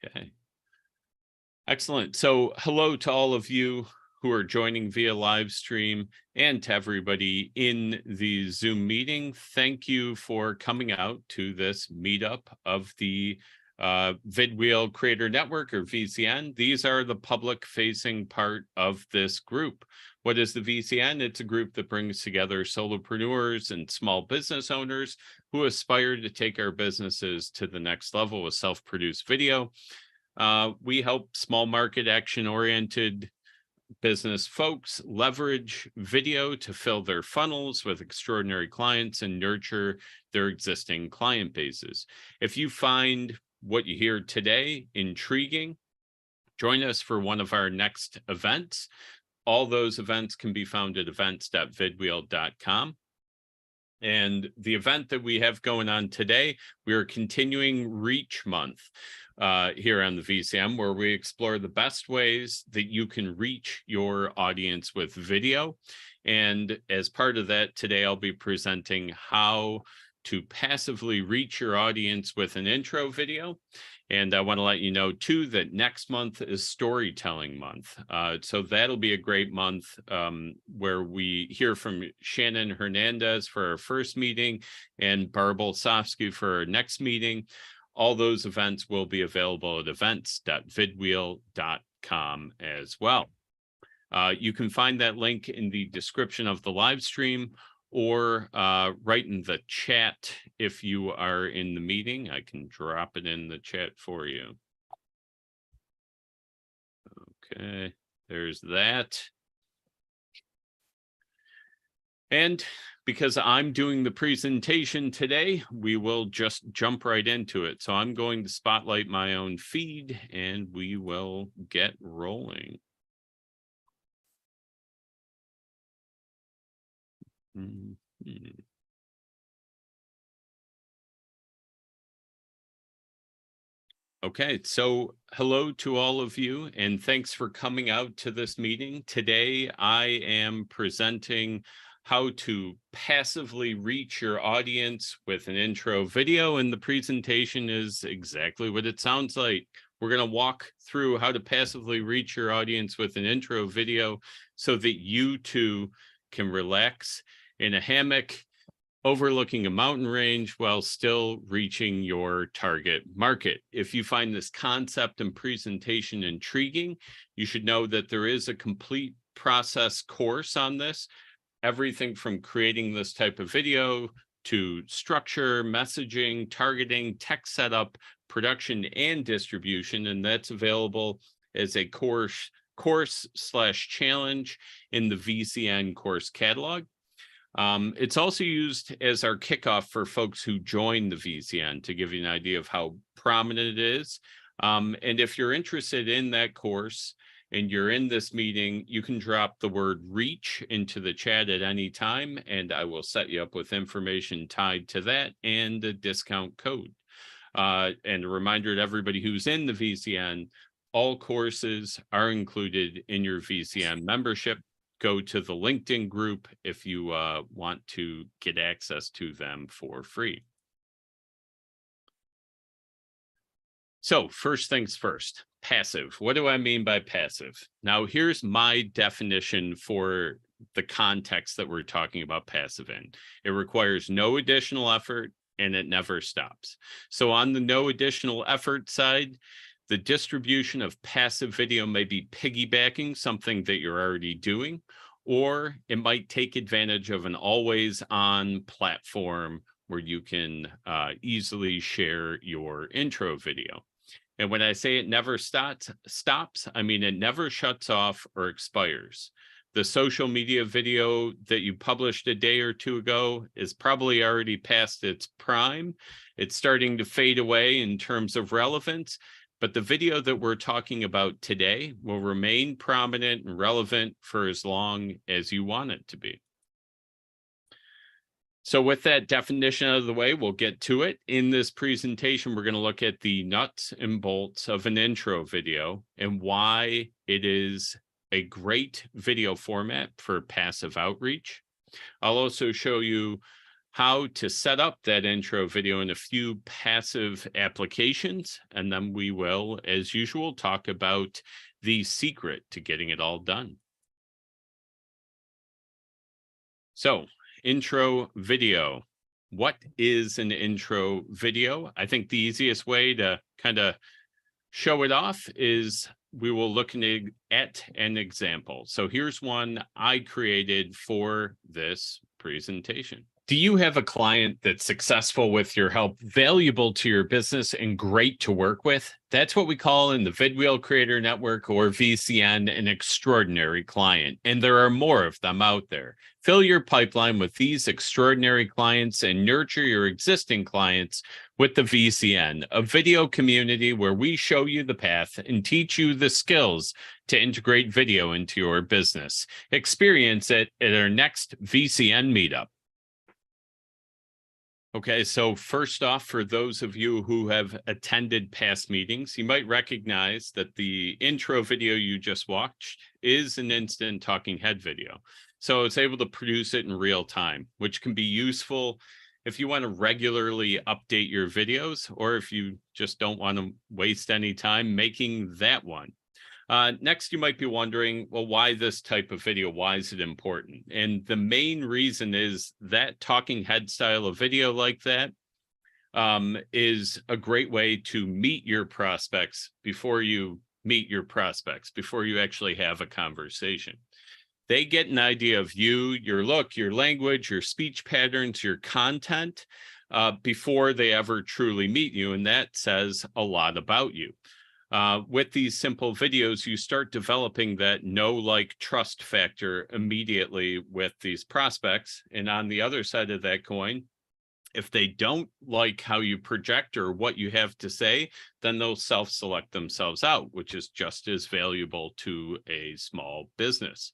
Okay. Excellent. So hello to all of you who are joining via live stream and to everybody in the Zoom meeting. Thank you for coming out to this meetup of the vidwheel Creator Network, or VCN. These are the public facing part of this group. What is the VCN? It's a group that brings together solopreneurs and small business owners who aspire to take our businesses to the next level with self-produced video. We help small market action-oriented business folks leverage video to fill their funnels with extraordinary clients and nurture their existing client bases. If you find what you hear today intriguing, join us for one of our next events. All those events can be found at events.vidwheel.com. And the event that we have going on today, we are continuing Reach Month here on the VCM, where we explore the best ways that you can reach your audience with video. And as part of that, today I'll be presenting how to passively reach your audience with an intro video. And I want to let you know, too, that next month is Storytelling Month. So that'll be a great month where we hear from Shannon Hernandez for our first meeting and Barb Olsofsky for our next meeting. All those events will be available at events.vidwheel.com as well. You can find that link in the description of the live stream, or right in the chat if you are in the meeting. I can drop it in the chat for you. Okay, there's that. And because I'm doing the presentation today, we will just jump right into it. So I'm going to spotlight my own feed and we will get rolling. Okay, so hello to all of you, and thanks for coming out to this meeting. Today, I am presenting how to passively reach your audience with an intro video, and the presentation is exactly what it sounds like. We're going to walk through how to passively reach your audience with an intro video so that you too can relax in a hammock overlooking a mountain range while still reaching your target market. If you find this concept and presentation intriguing, you should know that there is a complete process course on this. Everything from creating this type of video to structure, messaging, targeting, tech setup, production, and distribution. And that's available as a course/challenge in the VCN course catalog. It's also used as our kickoff for folks who join the VCN to give you an idea of how prominent it is. And if you're interested in that course and you're in this meeting, you can drop the word reach into the chat at any time, and I will set you up with information tied to that and a discount code. And a reminder to everybody who's in the VCN, all courses are included in your VCN membership. Go to the LinkedIn group if you want to get access to them for free. So first things first, passive. What do I mean by passive? Now, here's my definition for the context that we're talking about passive in. It requires no additional effort and it never stops. So on the no additional effort side, the distribution of passive video may be piggybacking something that you're already doing, or it might take advantage of an always-on platform where you can easily share your intro video. And when I say it never stops, I mean it never shuts off or expires. The social media video that you published a day or two ago is probably already past its prime. It's starting to fade away in terms of relevance. But the video that we're talking about today will remain prominent and relevant for as long as you want it to be. So with that definition out of the way, we'll get to it. In this presentation, we're going to look at the nuts and bolts of an intro video and why it is a great video format for passive outreach. I'll also show you how to set up that intro video in a few passive applications. And then we will, as usual, talk about the secret to getting it all done. So, intro video. What is an intro video? I think the easiest way to kind of show it off is we will look at an example. So here's one I created for this presentation. Do you have a client that's successful with your help, valuable to your business, and great to work with? That's what we call in the vidwheel Creator Network, or VCN, an extraordinary client. And there are more of them out there. Fill your pipeline with these extraordinary clients and nurture your existing clients with the VCN, a video community where we show you the path and teach you the skills to integrate video into your business. Experience it at our next VCN meetup. Okay, so first off, for those of you who have attended past meetings, you might recognize that the intro video you just watched is an instant talking head video. So it's able to produce it in real time, which can be useful if you want to regularly update your videos, or if you just don't want to waste any time making that one. Next, you might be wondering, well, why this type of video? Why is it important? And the main reason is that talking head style of video like that is a great way to meet your prospects before you meet your prospects, before you actually have a conversation. They get an idea of you, your look, your language, your speech patterns, your content before they ever truly meet you. And that says a lot about you. With these simple videos, you start developing that know, like, trust factor immediately with these prospects. And on the other side of that coin, if they don't like how you project or what you have to say, then they'll self-select themselves out, which is just as valuable to a small business.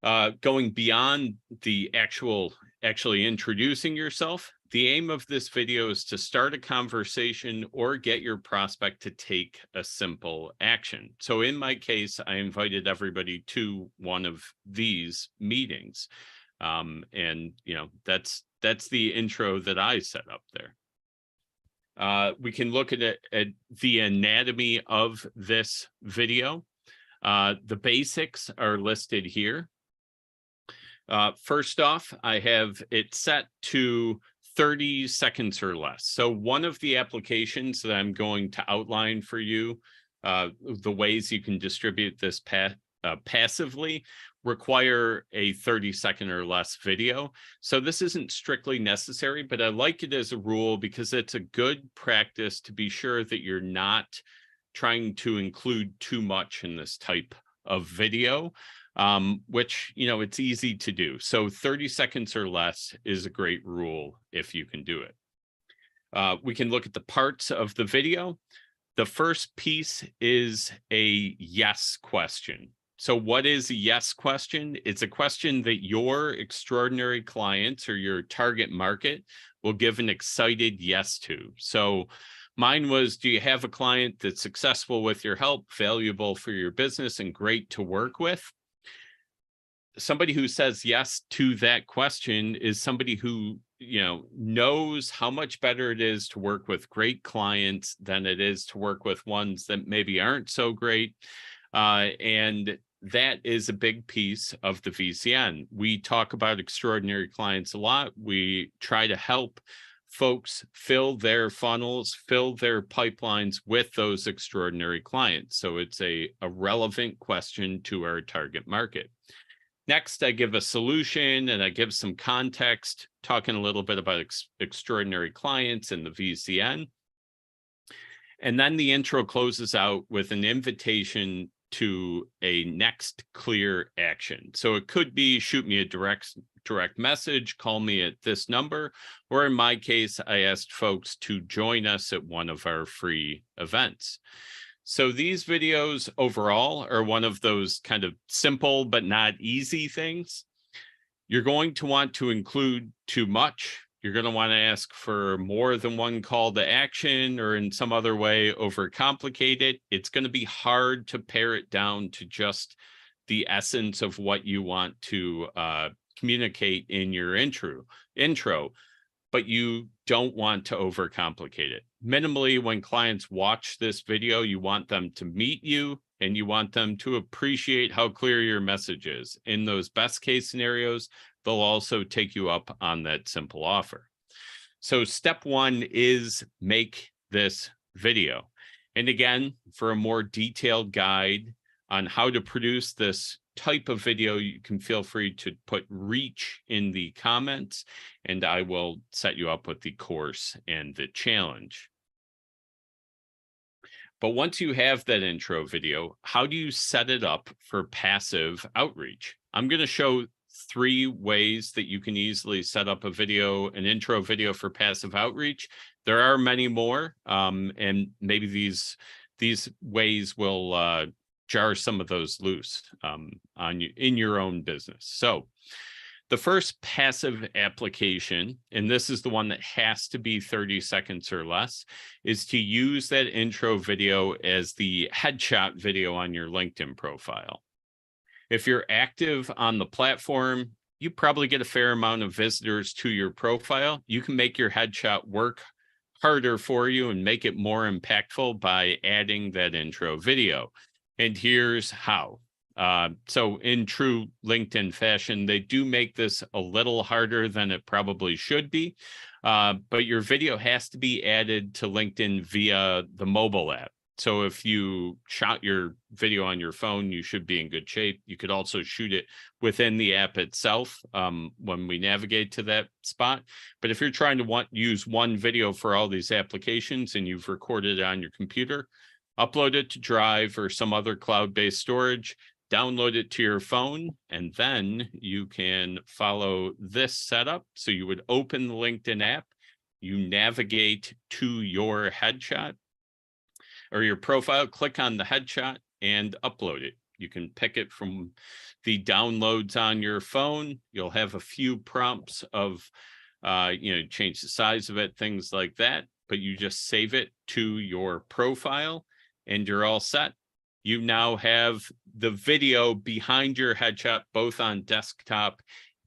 Going beyond the actually introducing yourself, the aim of this video is to start a conversation or get your prospect to take a simple action. So in my case, I invited everybody to one of these meetings. And that's the intro that I set up there. We can look at the anatomy of this video. The basics are listed here. First off, I have it set to 30 seconds or less. So one of the applications that I'm going to outline for you, the ways you can distribute this passively, require a 30-second or less video. So this isn't strictly necessary, but I like it as a rule because it's a good practice to be sure that you're not trying to include too much in this type of video, which, it's easy to do. So 30 seconds or less is a great rule if you can do it. We can look at the parts of the video. The first piece is a yes question. So what is a yes question? It's a question that your extraordinary clients or your target market will give an excited yes to. So mine was, do you have a client that's successful with your help, valuable for your business, and great to work with? Somebody who says yes to that question is somebody who, knows how much better it is to work with great clients than it is to work with ones that maybe aren't so great. And that is a big piece of the VCN. We talk about extraordinary clients a lot. We try to help folks fill their funnels, fill their pipelines with those extraordinary clients. So it's a relevant question to our target market. Next, I give a solution and I give some context, talking a little bit about extraordinary clients and the VCN. And then the intro closes out with an invitation to a next clear action. So it could be shoot me a direct message, call me at this number, or in my case, I asked folks to join us at one of our free events. So these videos overall are one of those kind of simple but not easy things. You're going to want to include too much. You're going to want to ask for more than one call to action, or in some other way overcomplicate it. It's going to be hard to pare it down to just the essence of what you want to communicate in your intro, but you don't want to overcomplicate it. Minimally, when clients watch this video, you want them to meet you and you want them to appreciate how clear your message is. In those best case scenarios, they'll also take you up on that simple offer. So step one is make this video. And again, for a more detailed guide on how to produce this type of video, you can feel free to put reach in the comments, and I will set you up with the course and the challenge. But once you have that intro video, how do you set it up for passive outreach? I'm going to show 3 ways that you can easily set up a video, an intro video for passive outreach. There are many more, and maybe these ways will jar some of those loose in your own business. So the first passive application, and this is the one that has to be 30 seconds or less, is to use that intro video as the headshot video on your LinkedIn profile. If you're active on the platform, you probably get a fair amount of visitors to your profile. You can make your headshot work harder for you and make it more impactful by adding that intro video. And here's how. So in true LinkedIn fashion, they do make this a little harder than it probably should be, but your video has to be added to LinkedIn via the mobile app. So if you shot your video on your phone, you should be in good shape. You could also shoot it within the app itself when we navigate to that spot. But if you're trying to use one video for all these applications and you've recorded it on your computer, upload it to Drive or some other cloud-based storage, download it to your phone, and then you can follow this setup. So you would open the LinkedIn app, you navigate to your headshot or your profile, click on the headshot and upload it. You can pick it from the downloads on your phone. You'll have a few prompts of, change the size of it, things like that, but you just save it to your profile and you're all set. You now have the video behind your headshot, both on desktop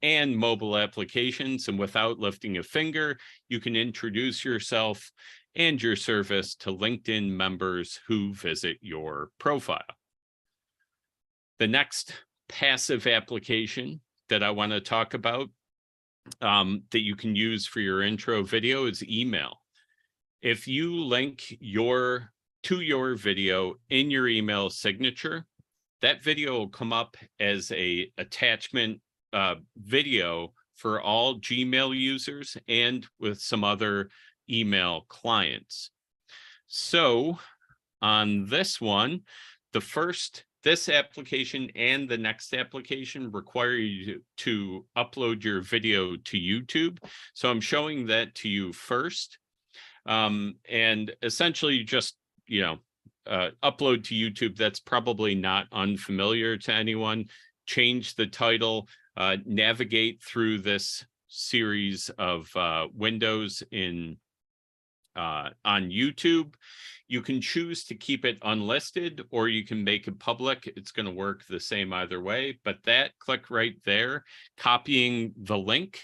and mobile applications. And without lifting a finger, you can introduce yourself and your service to LinkedIn members who visit your profile. The next passive application that I want to talk about that you can use for your intro video is email. If you link to your video in your email signature, that video will come up as a attachment video for all Gmail users and with some other email clients. So on this one, this application and the next application require you to upload your video to YouTube. So I'm showing that to you first. And essentially you just, upload to YouTube. That's probably not unfamiliar to anyone. Change the title, navigate through this series of windows on YouTube. You can choose to keep it unlisted or you can make it public. It's going to work the same either way, but that click right there, copying the link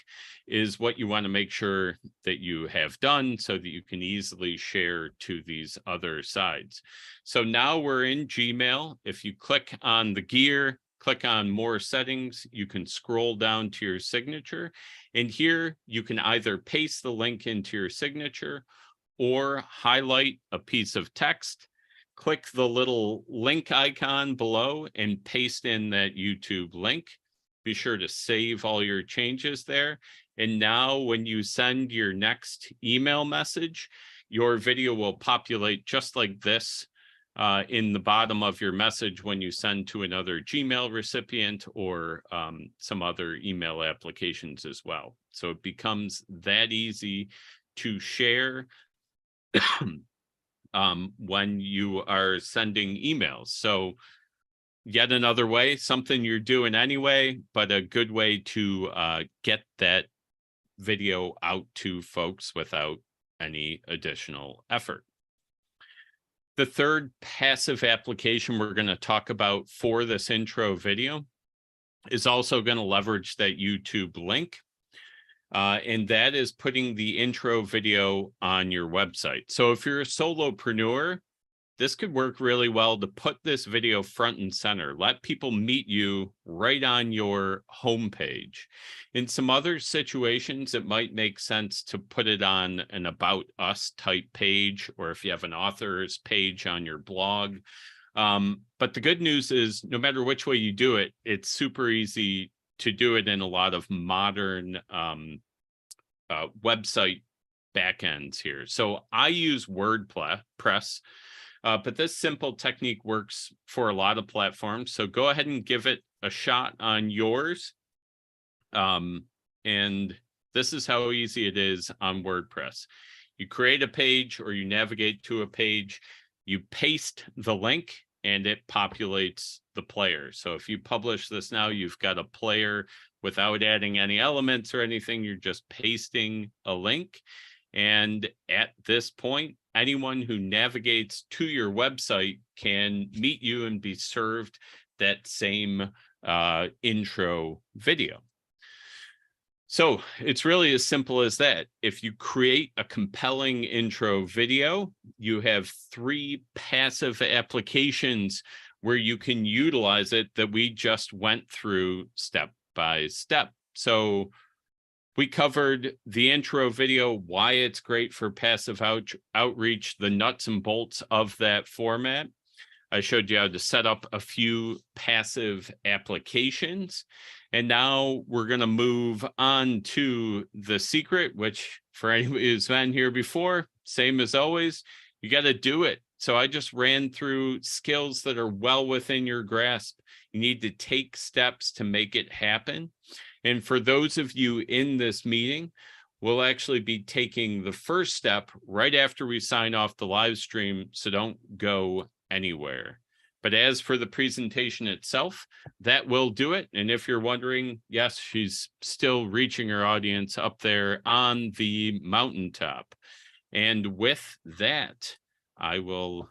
is what you want to make sure that you have done so that you can easily share to these other sides. So now we're in Gmail. If you click on the gear, click on more settings, you can scroll down to your signature. And here you can either paste the link into your signature or highlight a piece of text, click the little link icon below and paste in that YouTube link. Be sure to save all your changes there. And now when you send your next email message, your video will populate just like this in the bottom of your message when you send to another Gmail recipient or some other email applications as well. So it becomes that easy to share when you are sending emails. So yet another way, something you're doing anyway, but a good way to get that video out to folks without any additional effort. The third passive application we're going to talk about for this intro video is also going to leverage that YouTube link. And that is putting the intro video on your website. So if you're a solopreneur, this could work really well to put this video front and center. Let people meet you right on your homepage. In some other situations, it might make sense to put it on an About Us type page, or if you have an author's page on your blog. But the good news is, no matter which way you do it, it's super easy to do it in a lot of modern website backends here. So I use WordPress. But this simple technique works for a lot of platforms. So go ahead and give it a shot on yours. And this is how easy it is on WordPress. You create a page or you navigate to a page, you paste the link and it populates the player. So if you publish this now, you've got a player without adding any elements or anything. You're just pasting a link. And at this point, anyone who navigates to your website can meet you and be served that same intro video. So it's really as simple as that. If you create a compelling intro video, you have 3 passive applications where you can utilize it that we just went through step by step. So we covered the intro video, why it's great for passive outreach, the nuts and bolts of that format. I showed you how to set up a few passive applications. And now we're going to move on to the secret, which for anybody who's been here before, same as always, you got to do it. So I just ran through skills that are well within your grasp. You need to take steps to make it happen. And for those of you in this meeting, we'll actually be taking the first step right after we sign off the live stream, so don't go anywhere. But as for the presentation itself, that will do it. And if you're wondering, yes, she's still reaching her audience up there on the mountaintop. And with that, I will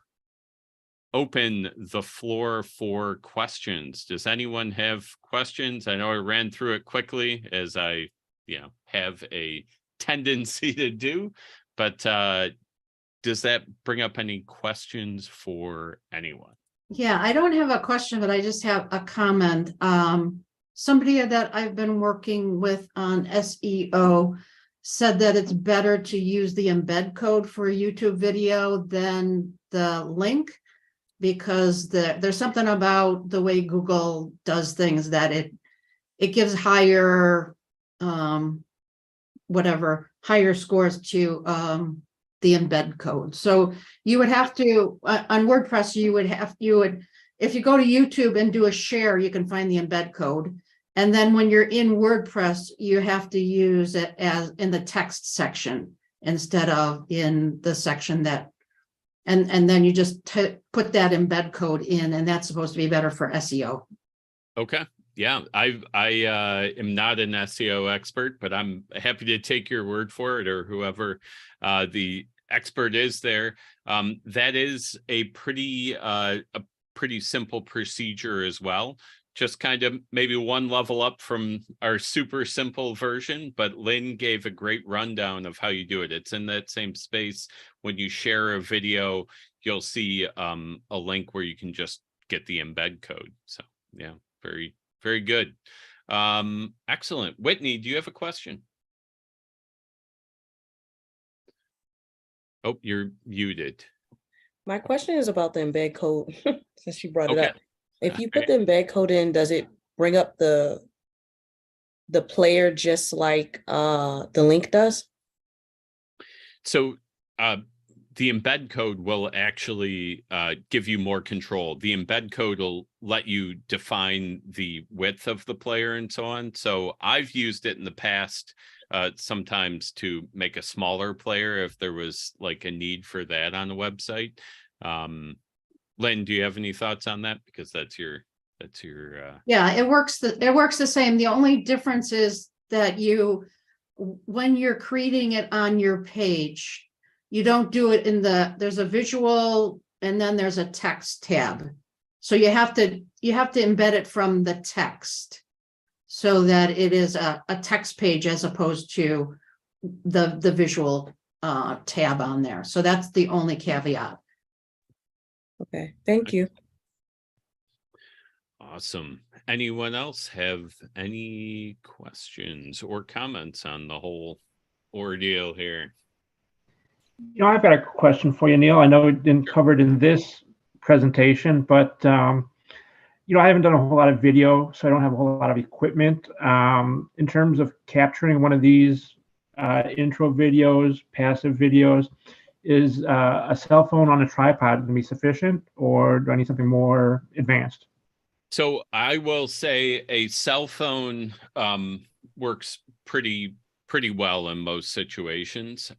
open the floor for questions. Does anyone have questions? I know I ran through it quickly, as I, have a tendency to do, but does that bring up any questions for anyone? Yeah, I don't have a question, but I just have a comment. Somebody that I've been working with on SEO said that it's better to use the embed code for a YouTube video than the link, because there's something about the way Google does things that it gives higher higher scores to the embed code. So you would have to on WordPress, you would if you go to YouTube and do a share, you can find the embed code. And then when you're in WordPress, you have to use it as in the text section instead of in the section that and then you just put that embed code in, and that's supposed to be better for SEO. Okay. Yeah, I am not an SEO expert, but I'm happy to take your word for it, or whoever the expert is there. That is a pretty simple procedure as well. Just kind of maybe one level up from our super simple version, but Lynn gave a great rundown of how you do it. It's in that same space. When you share a video, you'll see a link where you can just get the embed code. So yeah, very, very good. Excellent. Whitney, do you have a question? Oh, you're muted. My question is about the embed code, since you brought it up. If you put the embed code in, does it bring up the player just like the link does? So the embed code will actually give you more control. The embed code will let you define the width of the player and so on. So I've used it in the past sometimes to make a smaller player if there was like a need for that on the website. Lynn, do you have any thoughts on that? Because that's your Yeah, it works the same. The only difference is that when you're creating it on your page, you don't do it in there's a visual and then there's a text tab. So you have to embed it from the text. so that it is a text page as opposed to the visual tab on there. So that's the only caveat. Okay, thank you. Awesome. Anyone else have any questions or comments on the whole ordeal here? I've got a question for you, Neil. I know it didn't cover it in this presentation, but I haven't done a whole lot of video, so I don't have a whole lot of equipment. In terms of capturing one of these intro videos, passive videos, is a cell phone on a tripod going to be sufficient, or do I need something more advanced? So I will say a cell phone works pretty well in most situations.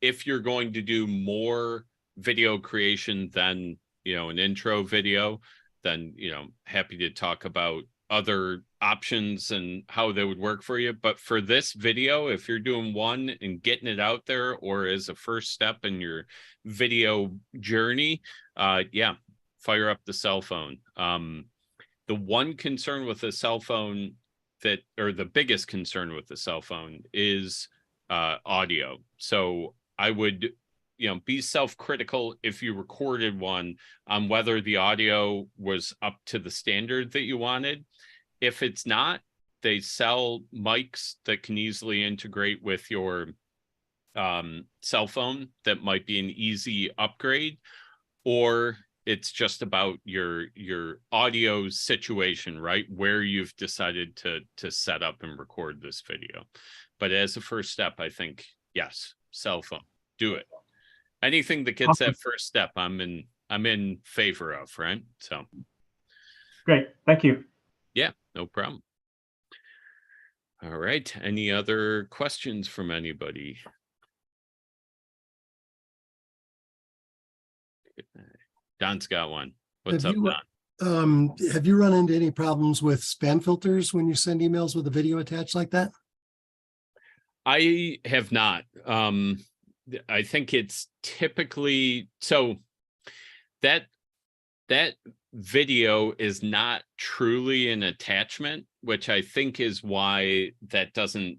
If you're going to do more video creation than, an intro video, then, happy to talk about other options and how they would work for you. But for this video, if you're doing one and getting it out there, or as a first step in your video journey, fire up the cell phone. The one concern with the cell phone or the biggest concern with the cell phone is audio. So I would, be self-critical if you recorded one on whether the audio was up to the standard that you wanted. If it's not, they sell mics that can easily integrate with your cell phone. That might be an easy upgrade, or it's just about your audio situation, right? Where you've decided to set up and record this video. But as a first step, I think, yes, cell phone, do it. Anything that gets that first step, I'm in favor of, right? So great, thank you. Yeah, no problem. All right, any other questions from anybody? Don's got one. What's up, Don? Have you run into any problems with spam filters when you send emails with a video attached like that? I have not. I think it's typically so that video is not truly an attachment, which I think is why that doesn't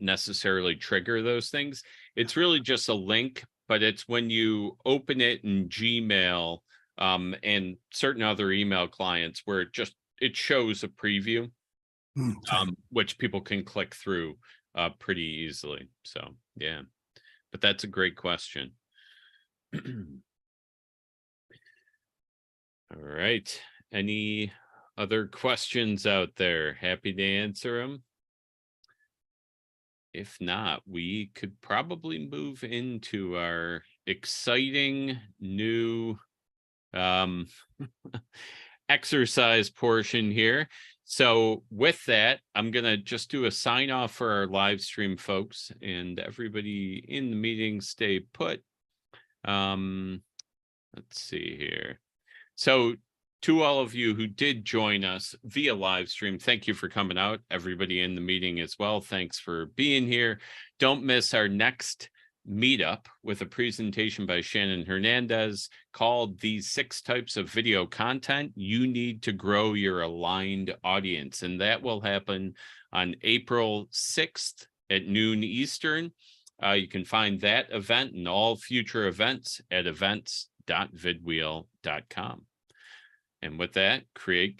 necessarily trigger those things. It's really just a link, but it's when you open it in Gmail and certain other email clients where it shows a preview, which people can click through pretty easily. So yeah, but that's a great question. All right, any other questions out there? Happy to answer them. If not, we could probably move into our exciting new exercise portion here. So with that, I'm going to just do a sign off for our live stream folks, and everybody in the meeting stay put. Let's see here. So to all of you who did join us via live stream, thank you for coming out. Everybody in the meeting as well, thanks for being here. Don't miss our next meetup with a presentation by Shannon Hernandez called "The 6 Types of Video Content You Need to Grow Your Aligned Audience." And that will happen on April 6th at noon Eastern. You can find that event and all future events at events.vidwheel.com. And with that, create